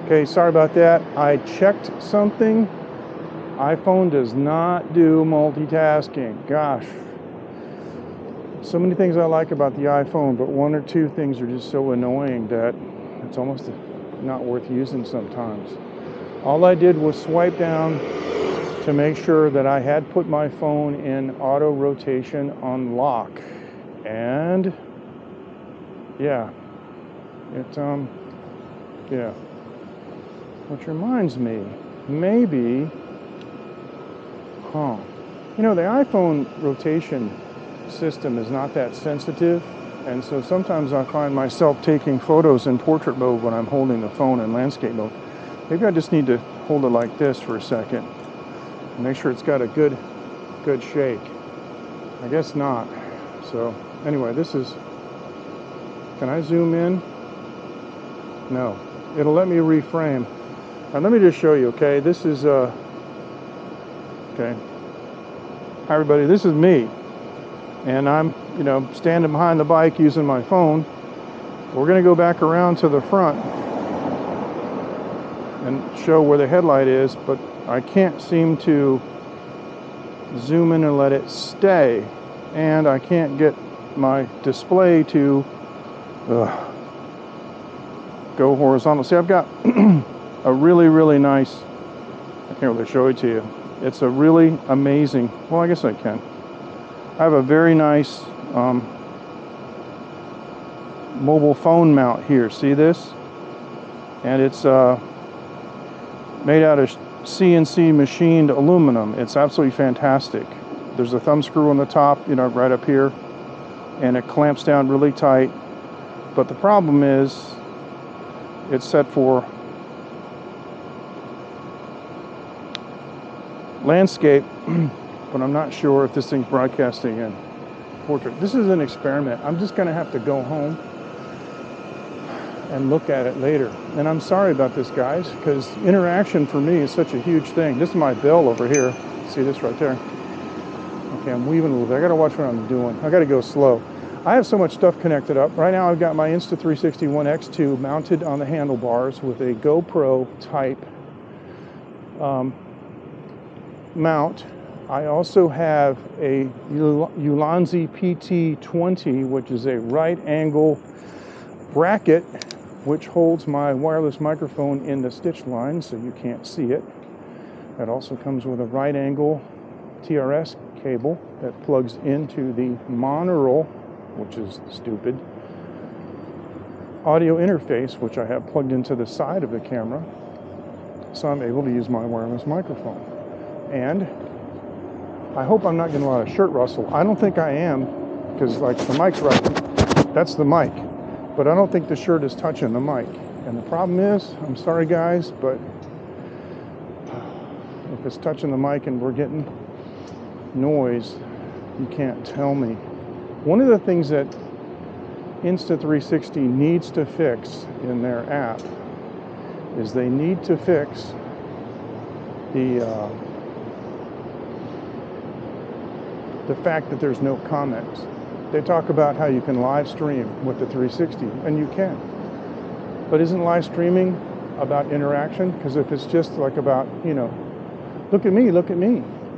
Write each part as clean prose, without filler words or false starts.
Okay, sorry about that. I checked something. iPhone does not do multitasking. Gosh. So many things I like about the iPhone, but one or two things are just so annoying that it's almost not worth using sometimes. All I did was swipe down to make sure that I had put my phone in auto rotation on lock. And yeah, yeah. Which reminds me, maybe, you know, the iPhone rotation system is not that sensitive, and so sometimes I find myself taking photos in portrait mode when I'm holding the phone in landscape mode. Maybe I just need to hold it like this for a second and make sure it's got a good shake. I guess not. So anyway, this is, can I zoom in? No, it'll let me reframe. Now let me just show you, okay? This is, okay. Hi everybody, this is me. And I'm, you know, standing behind the bike using my phone. We're gonna go back around to the front and show where the headlight is, but I can't seem to zoom in and let it stay. And I can't get my display to go horizontal. See, I've got a really nice, I can't really show it to you. It's a really amazing, well, I guess I can. I have a very nice mobile phone mount here. See this? And it's made out of CNC machined aluminum. It's absolutely fantastic. There's a thumb screw on the top, you know, right up here, and it clamps down really tight. But the problem is, it's set for landscape, but I'm not sure if this thing's broadcasting in portrait. This is an experiment. I'm just gonna have to go home and look at it later. And I'm sorry about this, guys, because interaction for me is such a huge thing. This is my bell over here. See this right there? Okay, I'm weaving a little bit. I gotta watch what I'm doing. I gotta go slow. I have so much stuff connected up. Right now I've got my Insta360 ONE X2 mounted on the handlebars with a GoPro type mount. I also have a Ulanzi PT20, which is a right angle bracket which holds my wireless microphone in the stitch line so you can't see it. That also comes with a right angle TRS cable that plugs into the monaural, which is stupid, audio interface, which I have plugged into the side of the camera, so I'm able to use my wireless microphone. And I hope I'm not getting a lot of shirt rustle. I don't think I am, because like the mic's right, that's the mic, but I don't think the shirt is touching the mic. And the problem is, I'm sorry guys, but if it's touching the mic and we're getting noise, you can't tell me. One of the things that Insta360 needs to fix in their app is they need to fix the fact that there's no comments. They talk about how you can live stream with the 360, and you can. But isn't live streaming about interaction? Because if it's just like about, you know, look at me,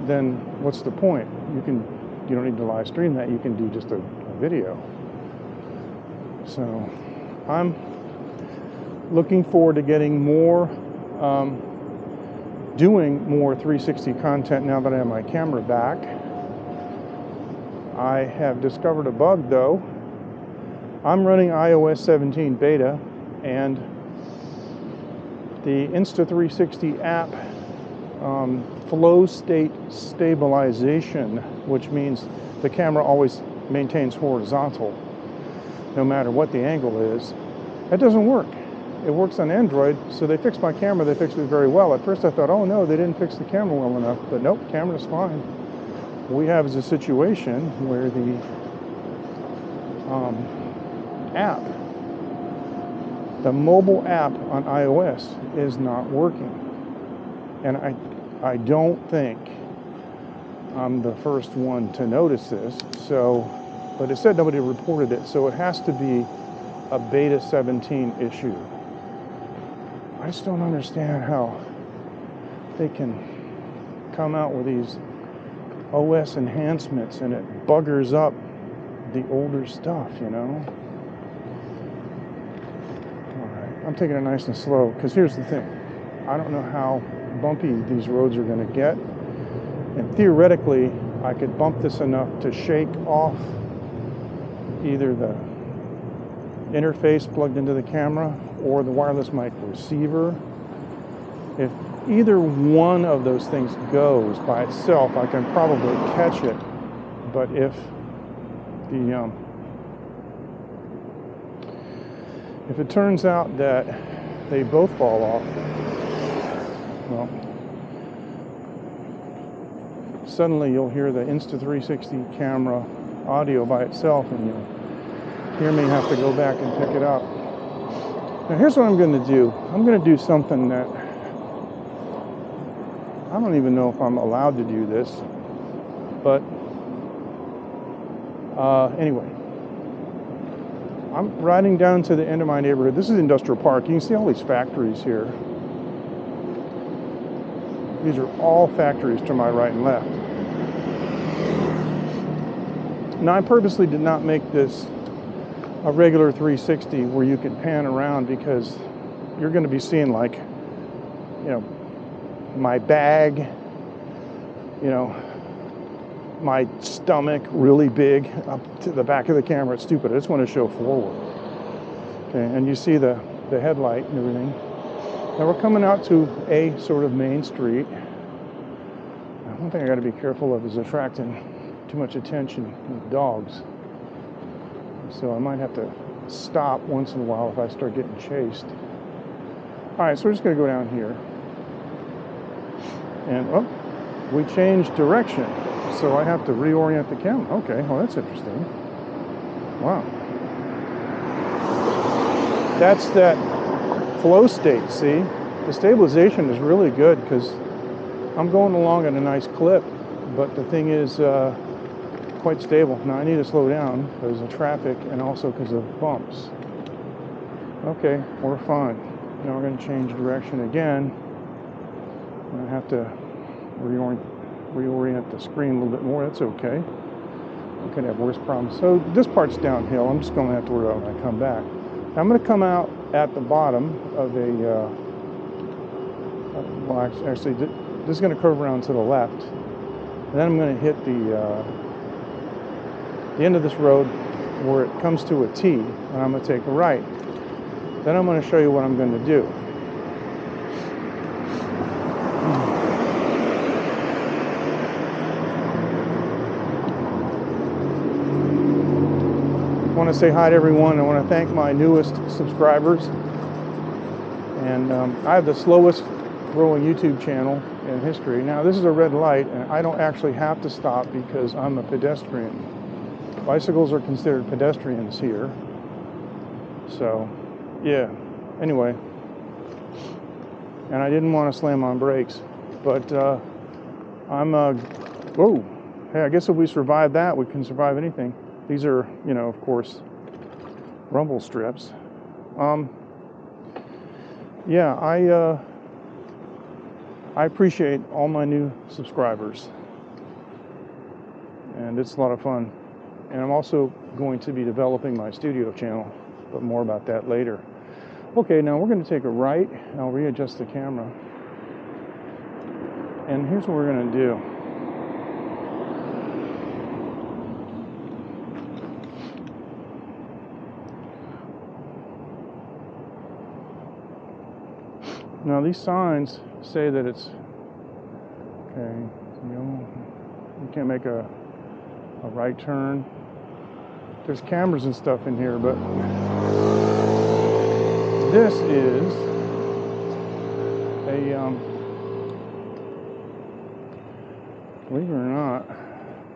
then what's the point? You don't need to live stream that. You can do just a video. So I'm looking forward to getting more, doing more 360 content now that I have my camera back. I have discovered a bug though. I'm running iOS 17 beta, and the Insta360 app flow state stabilization, which means the camera always maintains horizontal no matter what the angle is. That doesn't work. It works on Android, so they fixed my camera. They fixed it very well. At first I thought, oh no, they didn't fix the camera well enough, but nope, camera's fine. What we have is a situation where the app, the mobile app on iOS is not working. And I don't think I'm the first one to notice this, but it said nobody reported it, so it has to be a beta 17 issue. I just don't understand how they can come out with these OS enhancements and it buggers up the older stuff, you know? Alright, I'm taking it nice and slow, because here's the thing. I don't know how bumpy these roads are going to get. And theoretically, I could bump this enough to shake off either the interface plugged into the camera or the wireless mic receiver. If either one of those things goes by itself, I can probably catch it. But if it turns out that they both fall off, well, suddenly you'll hear the Insta360 camera audio by itself, and you'll hear me have to go back and pick it up. Now here's what I'm going to do. I'm going to do something that I don't even know if I'm allowed to do this, but anyway, I'm riding down to the end of my neighborhood. This is Industrial Park. You can see all these factories here. These are all factories to my right and left. Now, I purposely did not make this a regular 360 where you could pan around, because you're going to be seeing, like, you know, my bag, you know, my stomach really big up to the back of the camera. It's stupid. I just want to show forward. Okay, and you see the headlight and everything. Now we're coming out to a sort of main street. Now, one thing I got to be careful of is attracting too much attention with dogs. So I might have to stop once in a while if I start getting chased. All right, so we're just going to go down here. And, oh, we changed direction. So I have to reorient the camera. Okay, well, that's interesting. Wow. That's that flow state, see? The stabilization is really good because I'm going along at a nice clip, but the thing is quite stable. Now I need to slow down because of traffic and also because of bumps. Okay, we're fine. Now we're going to change direction again. I have to reorient the screen a little bit more. That's okay. I could have worse problems. So this part's downhill. I'm just going to have to worry about when I come back. Now I'm going to come out at the bottom of a, well, actually, this is going to curve around to the left. And then I'm going to hit the end of this road where it comes to a T, and I'm going to take a right. Then I'm going to show you what I'm going to do. I want to say hi to everyone. I want to thank my newest subscribers. And I have the slowest growing YouTube channel in history. Now this is a red light, and I don't actually have to stop because I'm a pedestrian. Bicycles are considered pedestrians here. So, yeah. Anyway. And I didn't want to slam on brakes. But whoa. Hey, I guess if we survive that, we can survive anything. These are, you know, of course, rumble strips. Yeah, I appreciate all my new subscribers, and it's a lot of fun. And I'm also going to be developing my studio channel, but more about that later. Okay, now we're going to take a right, and I'll readjust the camera. And here's what we're going to do. Now these signs say that it's okay. You know, you can't make a right turn. There's cameras and stuff in here, but this is a believe it or not,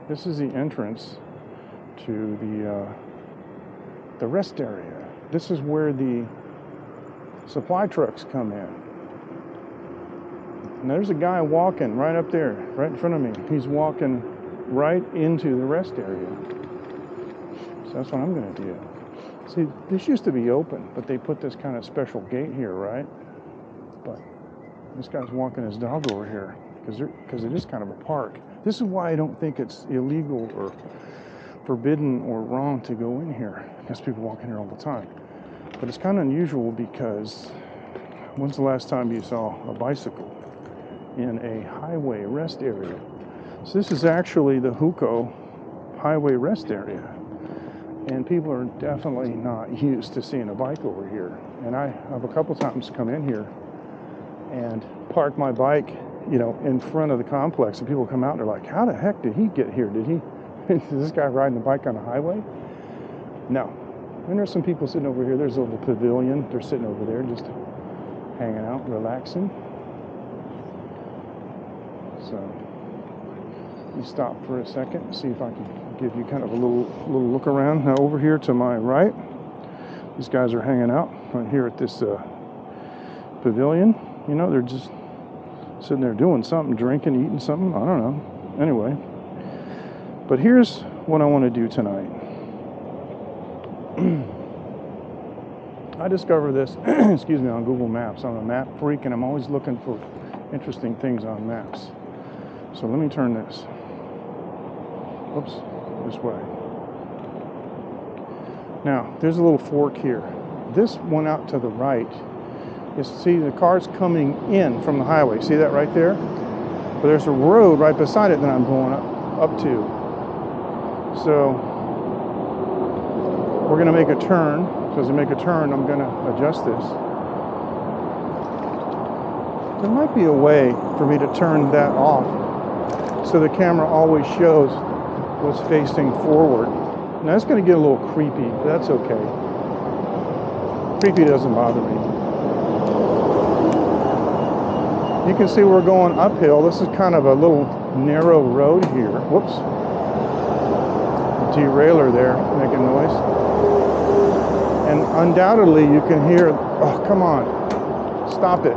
this is the entrance to the rest area. This is where the supply trucks come in. And there's a guy walking right up there, right in front of me. He's walking right into the rest area. So that's what I'm going to do. See, this used to be open, but they put this kind of special gate here, right? This guy's walking his dog over here because it is kind of a park. This is why I don't think it's illegal or forbidden or wrong to go in here. Because people walk in here all the time. But it's kind of unusual because when's the last time you saw a bicycle in a highway rest area? So this is actually the Huco highway rest area. And people are definitely not used to seeing a bike over here. And I have a couple times come in here and park my bike, you know, in front of the complex, and people come out and they're like, how the heck did he get here? Is this guy riding a bike on a highway? No. And there's some people sitting over here. There's a little pavilion. They're sitting over there just hanging out, relaxing. So you stop for a second and see if I can give you kind of a little look around. Now over here to my right, these guys are hanging out right here at this pavilion. You know, they're just sitting there doing something, drinking, eating something. I don't know. Anyway, but here's what I want to do tonight. I discovered this, excuse me, on Google Maps. I'm a map freak, and I'm always looking for interesting things on maps. So let me turn this. Oops, this way. Now, there's a little fork here. This one out to the right is, see, the car's coming in from the highway. See that right there? But there's a road right beside it that I'm going up to. So we're going to make a turn. So as I make a turn, I'm going to adjust this. There might be a way for me to turn that off so the camera always shows what's facing forward. Now it's going to get a little creepy, but that's okay. Creepy doesn't bother me. You can see we're going uphill. This is kind of a little narrow road here. Whoops. Derailleur there making noise. And undoubtedly you can hear, oh, come on. Stop it.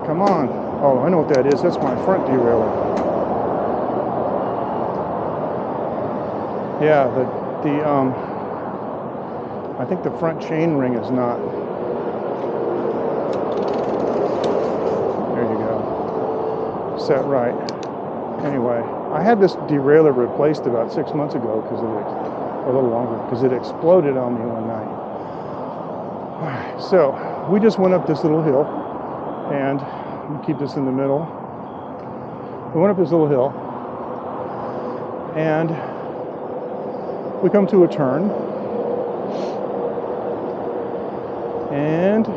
Come on. Oh, I know what that is. That's my front derailleur. Yeah, I think the front chain ring is not. There you go. Set right. Anyway, I had this derailleur replaced about 6 months ago because a little longer, because it exploded on me one night. Alright, so we just went up this little hill, and we'll keep this in the middle. We went up this little hill, and we come to a turn, and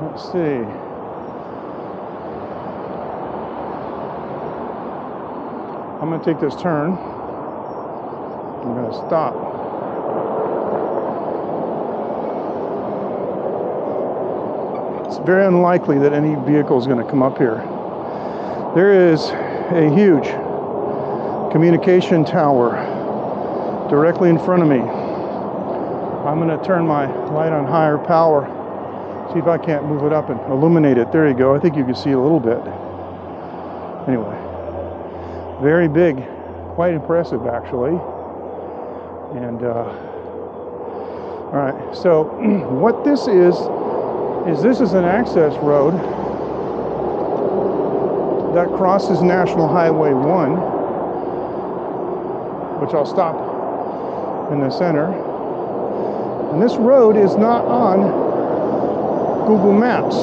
let's see. I'm going to take this turn. I'm going to stop. It's very unlikely that any vehicle is going to come up here. There is a huge communication tower directly in front of me. I'm going to turn my light on higher power, see if I can't move it up and illuminate it. There you go. I think you can see a little bit. Anyway, very big, quite impressive actually. And all right, so what this is this is an access road that crosses National Highway 1, which I'll stop in the center. And this road is not on Google Maps,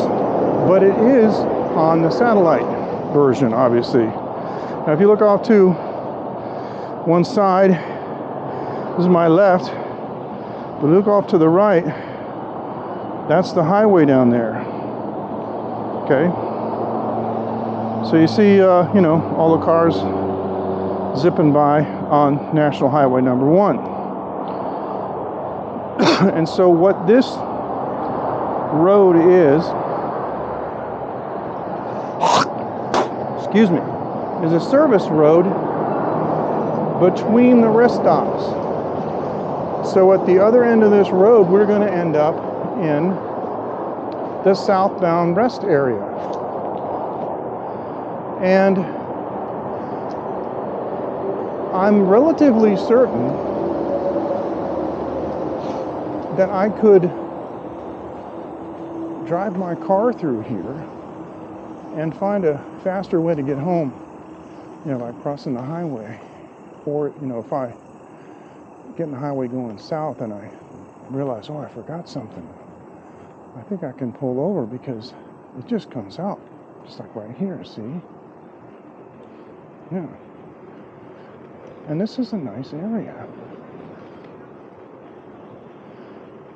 but it is on the satellite version, obviously. Now, if you look off to one side, this is my left, but look off to the right, that's the highway down there. Okay? So you see, you know, all the cars zipping by on National Highway number 1. And so what this road is, excuse me, is a service road between the rest stops. So at the other end of this road, we're going to end up in the southbound rest area. And I'm relatively certain that I could drive my car through here and find a faster way to get home, you know, like crossing the highway. Or, you know, if I get in the highway going south and I realize, oh, I forgot something, I think I can pull over because it just comes out, just like right here, see? Yeah. And this is a nice area.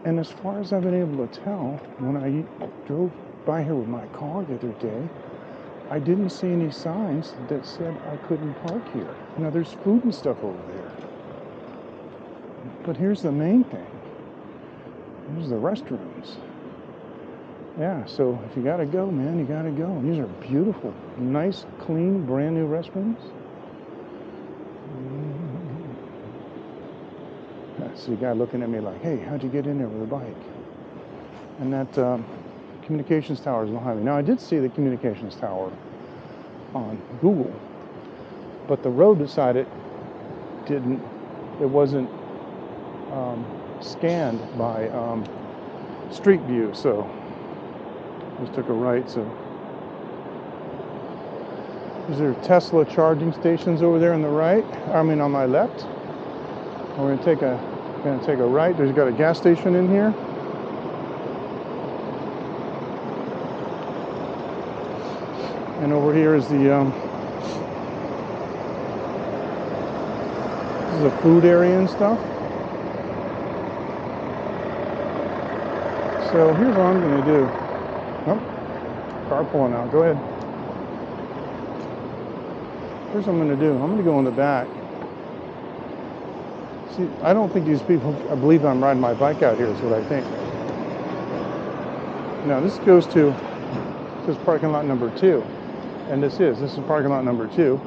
And as far as I've been able to tell, when I drove by here with my car the other day, I didn't see any signs that said I couldn't park here. Now, there's food and stuff over there. But here's the main thing. Here's the restrooms. Yeah, so if you gotta go, man, you gotta go. And these are beautiful, nice, clean, brand new restrooms. I see a guy looking at me like, hey, how'd you get in there with a bike? And that communications tower is behind me. Now, I did see the communications tower on Google, but the road beside it wasn't scanned by Street View, so just took a right. So is there Tesla charging stations over there on the right? I mean, on my left. We're gonna take a right. There's got a gas station in here. And over here is the this is a food area and stuff. So here's what I'm gonna do. Oh, car pulling out. Go ahead. Here's what I'm gonna do. I'm gonna go in the back. See, I don't think these people believe I'm riding my bike out here, is what I think. Now this goes to this parking lot number 2. And this is parking lot number 2.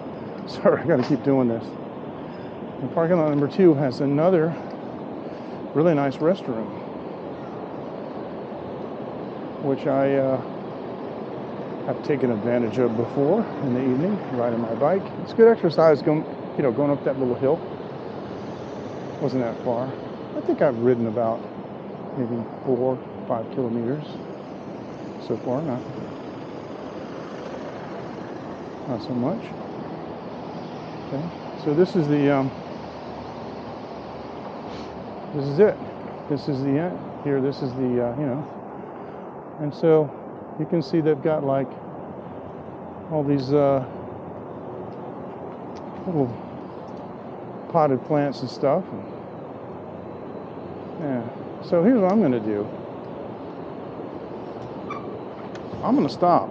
Sorry, I gotta keep doing this. And parking lot number 2 has another really nice restroom, which I have taken advantage of before in the evening, riding my bike. It's good exercise going up that little hill. Wasn't that far. I think I've ridden about maybe 4 or 5 kilometers so far. Not so much. Okay, so this is the this is it. This is the end here. This is the and so you can see they've got like all these little potted plants and stuff. Yeah. So here's what I'm going to do. I'm going to stop.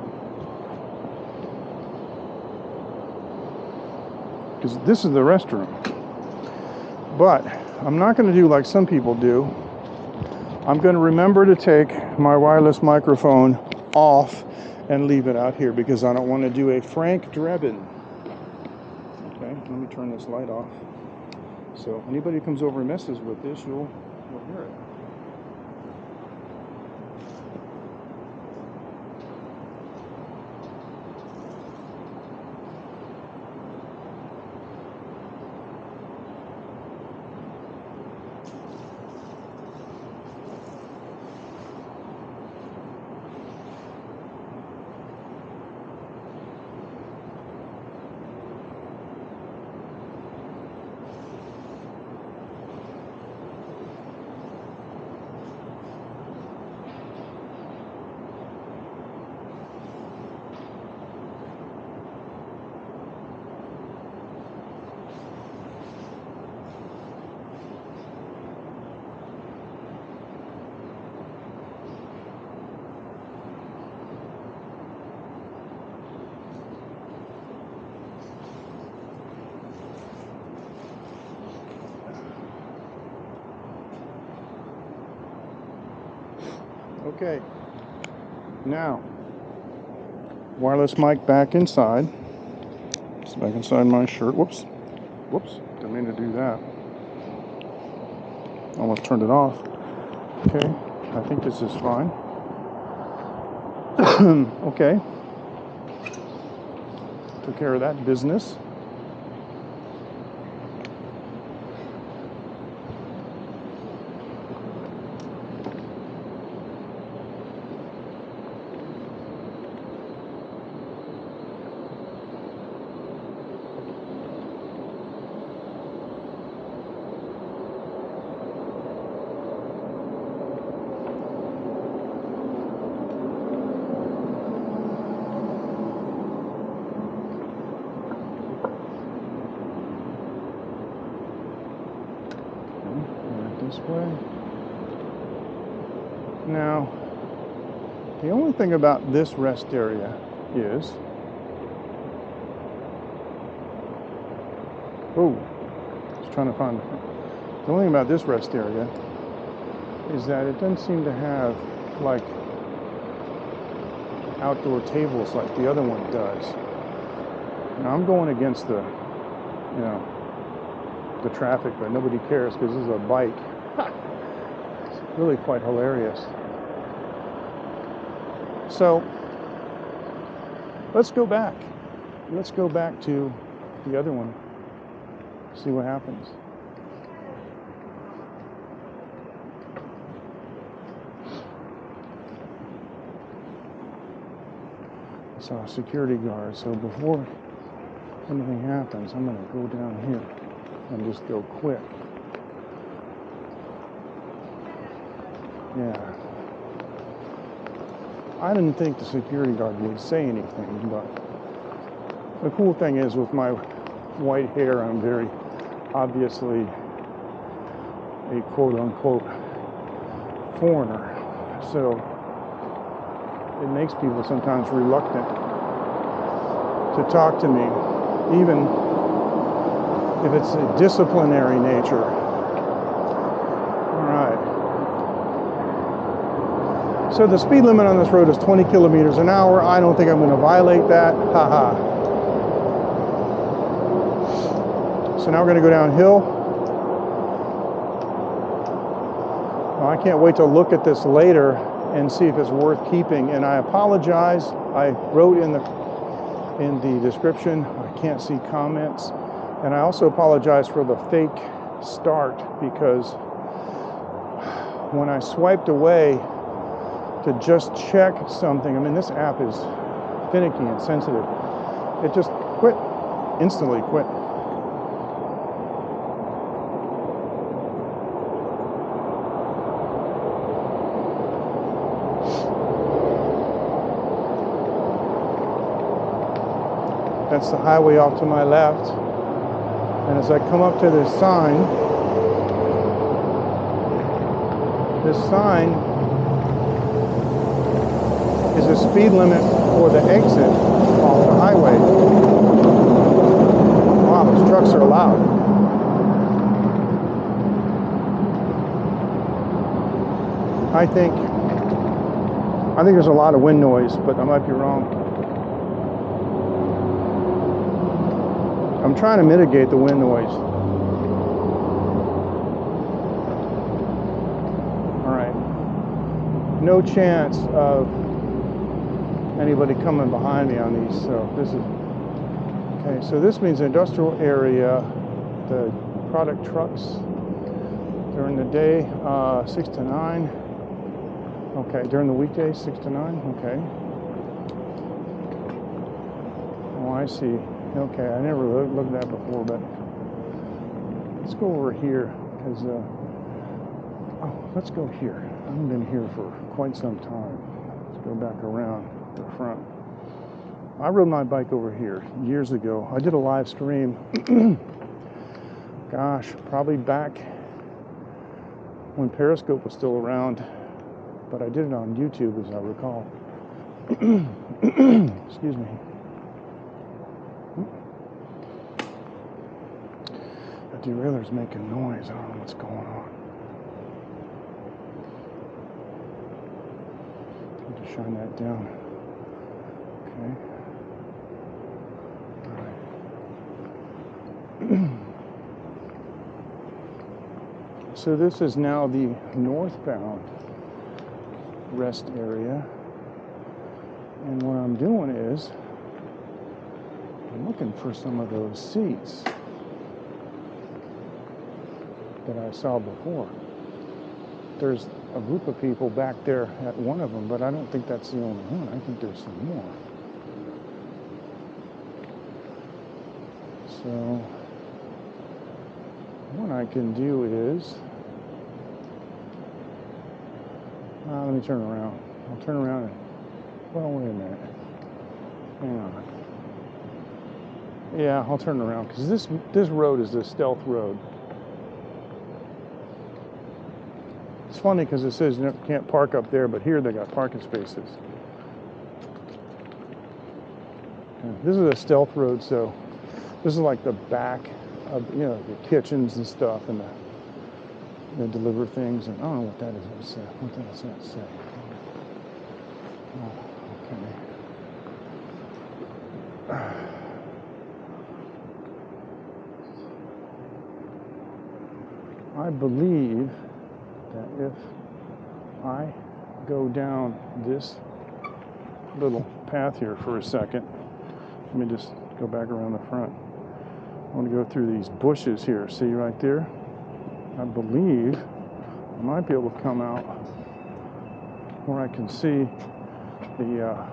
Because this is the restroom. But I'm not going to do like some people do. I'm going to remember to take my wireless microphone off and leave it out here because I don't want to do a Frank Drebin. Okay, let me turn this light off. So anybody who comes over and messes with this, you'll hear it. Okay, now wireless mic back inside. It's back inside my shirt. Whoops, didn't mean to do that. Almost turned it off. Okay, I think this is fine. Okay, took care of that business. this way. Now, the only thing about this rest area is, oh, I was trying to find the only thing about this rest area is that it doesn't seem to have like outdoor tables like the other one does. Now I'm going against the, the traffic, but nobody cares because this is a bike. It's really quite hilarious. So let's go back. Let's go back to the other one. See what happens. I saw a security guard, so before anything happens, I'm going to go down here and just go quick. Yeah. I didn't think the security guard would say anything, but the cool thing is with my white hair, I'm very obviously a quote-unquote foreigner. So it makes people sometimes reluctant to talk to me, even if it's a disciplinary nature. All right. So the speed limit on this road is 20 kilometers an hour. I don't think I'm going to violate that. Haha. So now we're going to go downhill. Well, I can't wait to look at this later and see if it's worth keeping. And I apologize. I wrote in the description, I can't see comments. And I also apologize for the fake start, because when I swiped away to just check something, I mean, this app is finicky and sensitive. It just quit, instantly quit. That's the highway off to my left. And as I come up to this sign is a speed limit for the exit off the highway. Wow, those trucks are loud. I think there's a lot of wind noise, but I might be wrong. I'm trying to mitigate the wind noise. All right. No chance of anybody coming behind me on these. So this is okay. So this means industrial area. The product trucks during the day, 6 to 9. Okay, during the weekday, 6 to 9. Okay. Oh, I see. Okay, I never looked at that before, but let's go over here, because, let's go here. I haven't been here for quite some time. Let's go back around the front. I rode my bike over here years ago. I did a live stream, gosh, probably back when Periscope was still around, but I did it on YouTube, as I recall. Excuse me. Derailler's making noise. I don't know what's going on. Need to shine that down. Okay. All right. So this is now the northbound rest area. And what I'm doing is I'm looking for some of those seats that I saw before. There's a group of people back there at one of them, but I don't think that's the only one. I think there's some more. So what I can do is, let me turn around. I'll turn around and, well, wait a minute. Hang on. Yeah, I'll turn around, because this road is the stealth road. It's funny because it says you can't park up there, but here they got parking spaces. This is a stealth road, so this is like the back of, you know, the kitchens and stuff, and they deliver things. And I don't know what that is. What does that say? Oh, okay. I believe that if I go down this little path here for a second, let me just go back around the front. I want to go through these bushes here. See right there? I believe I might be able to come out where I can see the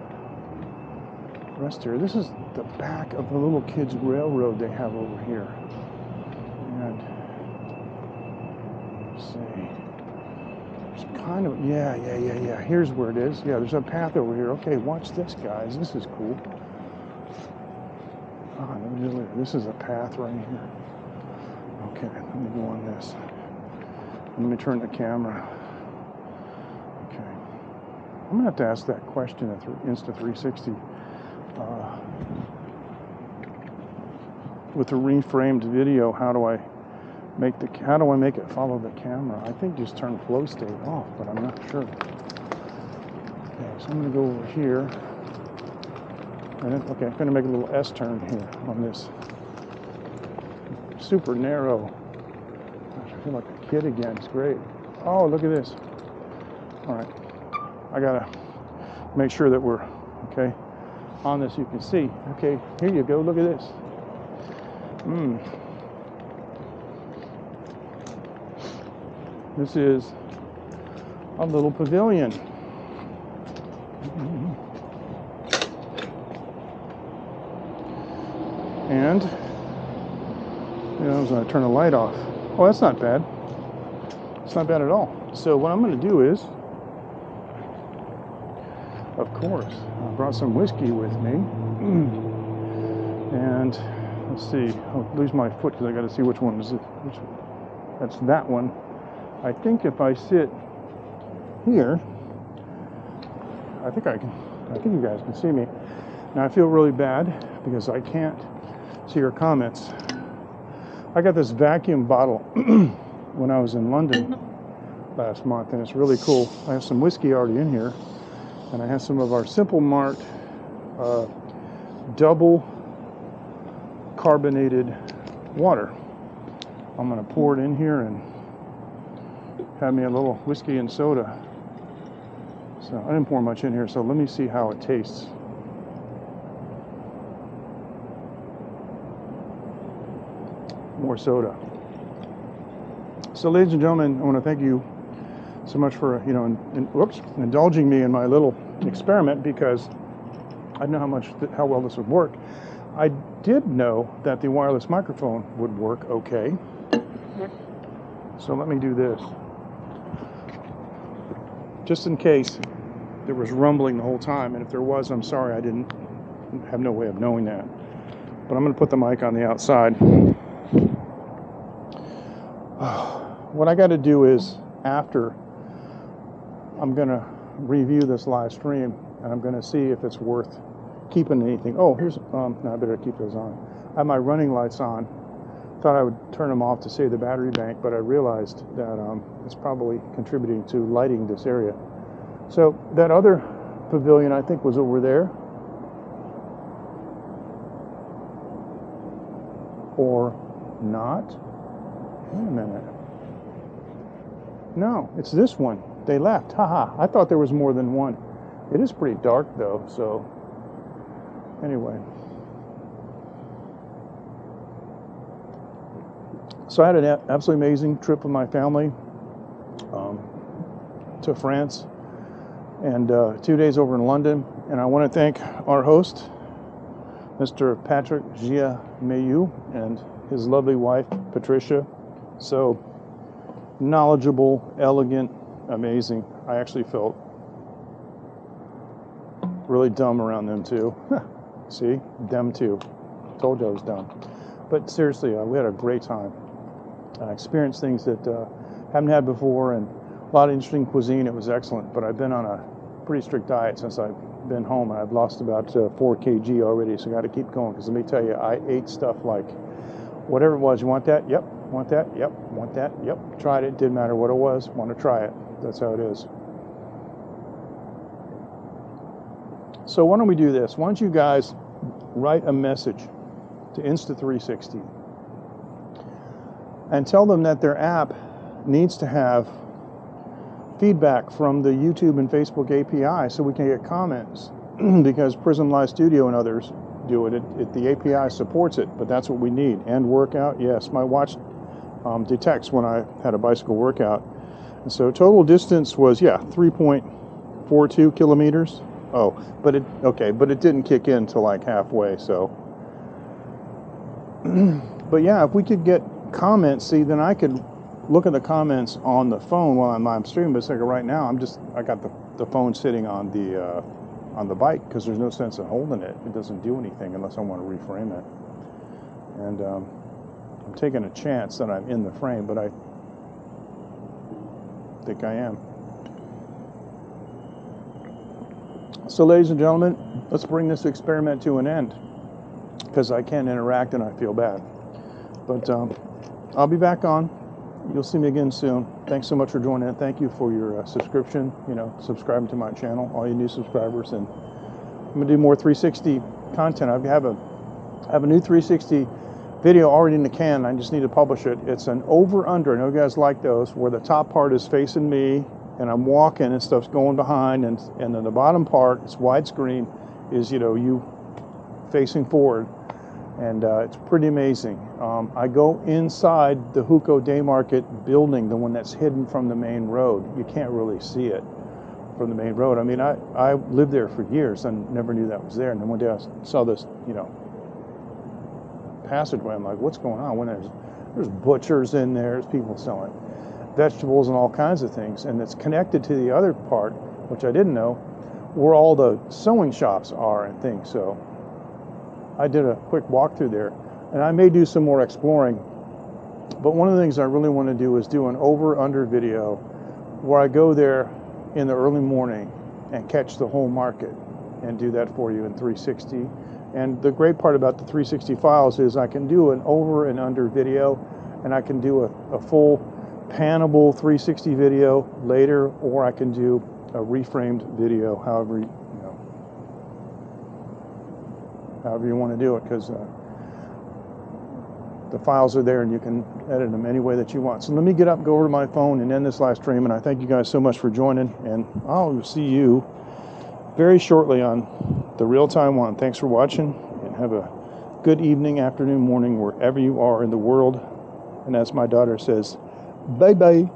rest here. This is the back of the little kids' railroad they have over here. And let's see. It's kind of, yeah. Here's where it is. Yeah, there's a path over here. Okay, watch this, guys. This is cool. This is a path right here. Okay, let me go on this. Let me turn the camera. Okay. I'm going to have to ask that question at Insta360 with a reframed video. How do I make it follow the camera? I think just turn flow state off, but I'm not sure. Okay, so I'm going to go over here. Okay, I'm going to make a little S turn here on this super narrow. Gosh, I feel like a kid again. It's great. Oh, look at this. All right, I gotta make sure that we're okay on this. You can see. Okay, here you go. Look at this. This is a little pavilion. And, you know, I was going to turn the light off. Oh, that's not bad. It's not bad at all. So what I'm going to do is, of course, I brought some whiskey with me. And let's see. I'll lose my foot because I got to see which one is it. That's that one. I think if I sit here, I think you guys can see me. Now I feel really bad because I can't see your comments. I got this vacuum bottle when I was in London last month, and it's really cool. I have some whiskey already in here, and I have some of our Simple Mart double carbonated water. I'm going to pour it in here and have me a little whiskey and soda. So I didn't pour much in here, so let me see how it tastes. More soda. So, ladies and gentlemen, I want to thank you so much for, you know, indulging me in my little experiment, because I didn't know how well this would work. I did know that the wireless microphone would work okay. So let me do this. Just in case there was rumbling the whole time, and if there was, I'm sorry, I didn't have no way of knowing that. But I'm going to put the mic on the outside. What I got to do is, after, I'm going to review this live stream, and I'm going to see if it's worth keeping anything. Oh, here's, no, I better keep those on. I have my running lights on. Thought I would turn them off to save the battery bank, but I realized that it's probably contributing to lighting this area. So that other pavilion, I think, was over there. Or not. Wait a minute. No, it's this one. They left. Haha. I thought there was more than one. It is pretty dark though, so anyway. So I had an absolutely amazing trip with my family to France, and 2 days over in London. And I want to thank our host, Mr. Patrick Giamayu, and his lovely wife, Patricia. So knowledgeable, elegant, amazing. I actually felt really dumb around them too. See, them too. Told you I was dumb. But seriously, we had a great time. I experienced things that haven't had before, and A lot of interesting cuisine. It was excellent, but I've been on a pretty strict diet since I've been home, and I've lost about 4 kg already, so I got to keep going, because let me tell you, I ate stuff like whatever it was. You want that? Yep. Want that? Yep. Want that? Yep. Tried it. Didn't matter what it was. Want to try it. That's how it is. So why don't we do this? Why don't you guys write a message to Insta360 and tell them that their app needs to have feedback from the YouTube and Facebook API so we can get comments because Prism Live Studio and others do it. The API supports it, but that's what we need. And workout, yes, my watch detects when I had a bicycle workout. And so total distance was, 3.42 kilometers. Oh, but it didn't kick in till like halfway, so. But yeah, if we could get comments, see, then I could look at the comments on the phone while I'm streaming. But it's like right now, I got the phone sitting on the bike because there's no sense in holding it. It doesn't do anything unless I want to reframe it. And I'm taking a chance that I'm in the frame, but I think I am. So ladies and gentlemen, let's bring this experiment to an end because I can't interact and I feel bad. But I'll be back on. You'll see me again soon. Thanks so much for joining in. Thank you for your subscription, subscribing to my channel, all you new subscribers. And I'm going to do more 360 content. I have a new 360 video already in the can. I just need to publish it. It's an over-under. I know you guys like those, where the top part is facing me and I'm walking and stuff's going behind, and then the bottom part, it's widescreen, is you facing forward. And it's pretty amazing. I go inside the Huco Day Market building, the one that's hidden from the main road. You can't really see it from the main road. I mean, I lived there for years and never knew that was there. And then one day I saw this, passageway. I'm like, what's going on? When there's butchers in there, there's people selling vegetables and all kinds of things. And it's connected to the other part, which I didn't know, where all the sewing shops are and things. So I did a quick walk through there, and I may do some more exploring. But one of the things I really want to do is do an over-under video where I go there in the early morning and catch the whole market and do that for you in 360. And the great part about the 360 files is I can do an over and under video, and I can do a full panable 360 video later, or I can do a reframed video, however you want to do it, because the files are there and you can edit them any way that you want. So let me get up and go over to my phone and end this live stream, and I thank you guys so much for joining, and I'll see you very shortly on the Real-Time One. Thanks for watching, and have a good evening, afternoon, morning, wherever you are in the world. And as my daughter says, bye-bye.